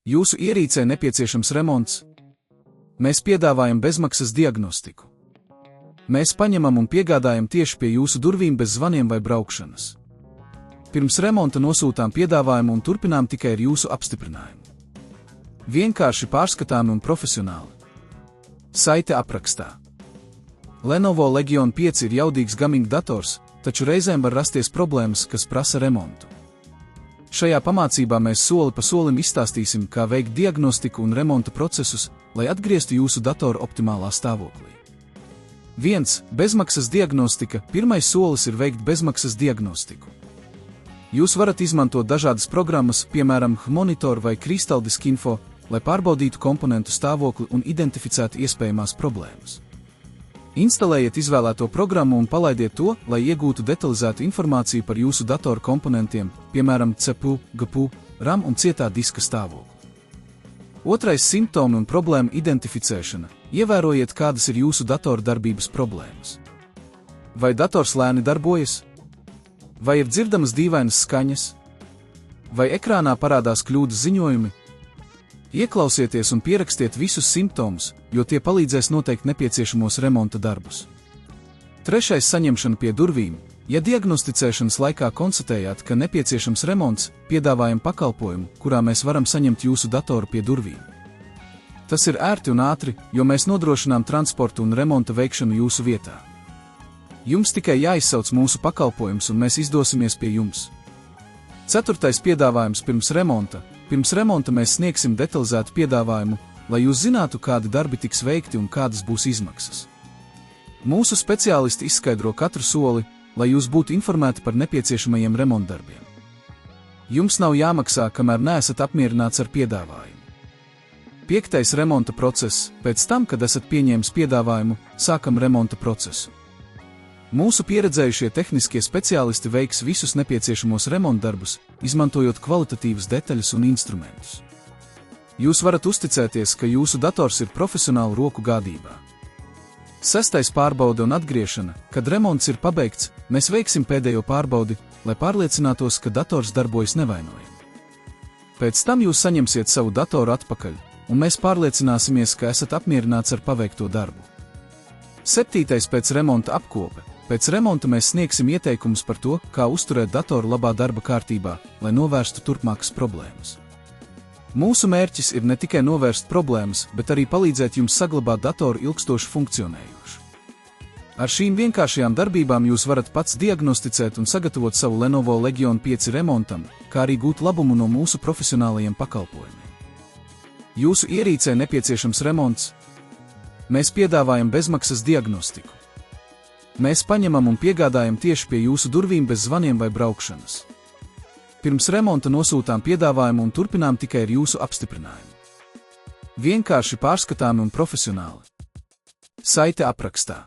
Jūsu ierīcē nepieciešams remonts? Mēs piedāvājam bezmaksas diagnostiku. Mēs paņemam un piegādājam tieši pie jūsu durvīm bez zvaniem vai braukšanas. Pirms remonta nosūtām piedāvājumu un turpinām tikai ar jūsu apstiprinājumu. Vienkārši pārskatāmi un profesionāli. Saite aprakstā. Lenovo Legion 5 ir jaudīgs gaming dators, taču reizēm var rasties problēmas, kas prasa remontu. Šajā pamācībā mēs soli pa solim izstāstīsim, kā veikt diagnostiku un remonta procesus, lai atgrieztu jūsu datoru optimālā stāvoklī. 1. Bezmaksas diagnostika. Pirmais solis ir veikt bezmaksas diagnostiku. Jūs varat izmantot dažādas programmas, piemēram, Monitor vai Kristaldisk Info, lai pārbaudītu komponentu stāvokli un identificētu iespējamās problēmas. Instalējiet izvēlēto programmu un palaidiet to, lai iegūtu detalizētu informāciju par jūsu datoru komponentiem, piemēram, CPU, GPU, RAM un cietā diska stāvokli. 2. Simptomi un problēmu identificēšana. Ievērojiet, kādas ir jūsu datora darbības problēmas. Vai dators lēni darbojas? Vai ir dzirdamas dīvainas skaņas? Vai ekrānā parādās kļūdas ziņojumi? Ieklausieties un pierakstiet visus simptomus, jo tie palīdzēs noteikt nepieciešamos remonta darbus. 3. Saņemšana pie durvīm. Ja diagnosticēšanas laikā konstatējāt, ka nepieciešams remonts, piedāvājam pakalpojumu, kurā mēs varam saņemt jūsu datoru pie durvīm. Tas ir ērti un ātri, jo mēs nodrošinām transportu un remonta veikšanu jūsu vietā. Jums tikai jāizsauc mūsu pakalpojums un mēs izdosimies pie jums. 4. Piedāvājums pirms remonta. Pirms remonta mēs sniegsim detalizētu piedāvājumu, lai jūs zinātu, kādi darbi tiks veikti un kādas būs izmaksas. Mūsu speciālisti izskaidro katru soli, lai jūs būtu informēti par nepieciešamajiem remontdarbiem. Jums nav jāmaksā, kamēr neesat apmierināts ar piedāvājumu. 5. Remonta process. Pēc tam, kad esat pieņēmis piedāvājumu, sākam remonta procesu. Mūsu pieredzējušie tehniskie speciālisti veiks visus nepieciešamos remontdarbus, izmantojot kvalitatīvas detaļas un instrumentus. Jūs varat uzticēties, ka jūsu dators ir profesionālu roku gādībā. 6. Pārbaude un atgriešana. Kad remonts ir pabeigts, mēs veiksim pēdējo pārbaudi, lai pārliecinātos, ka dators darbojas nevainojami. Pēc tam jūs saņemsiet savu datoru atpakaļ, un mēs pārliecināsimies, ka esat apmierināts ar paveikto darbu. 7. Pēc remonta apkope. Pēc remonta mēs sniegsim ieteikumus par to, kā uzturēt datoru labā darba kārtībā, lai novērstu turpmākas problēmas. Mūsu mērķis ir ne tikai novērst problēmas, bet arī palīdzēt jums saglabāt datoru ilgstoši funkcionējošu. Ar šīm vienkāršajām darbībām jūs varat pats diagnosticēt un sagatavot savu Lenovo Legion 5 remontam, kā arī gūt labumu no mūsu profesionālajiem pakalpojumiem. Jūsu ierīcē nepieciešams remonts? Mēs piedāvājam bezmaksas diagnostiku. Mēs paņemam un piegādājam tieši pie jūsu durvīm bez zvaniem vai braukšanas. Pirms remonta nosūtām piedāvājumu un turpinām tikai ar jūsu apstiprinājumu. Vienkārši pārskatāmi un profesionāli. Saite aprakstā.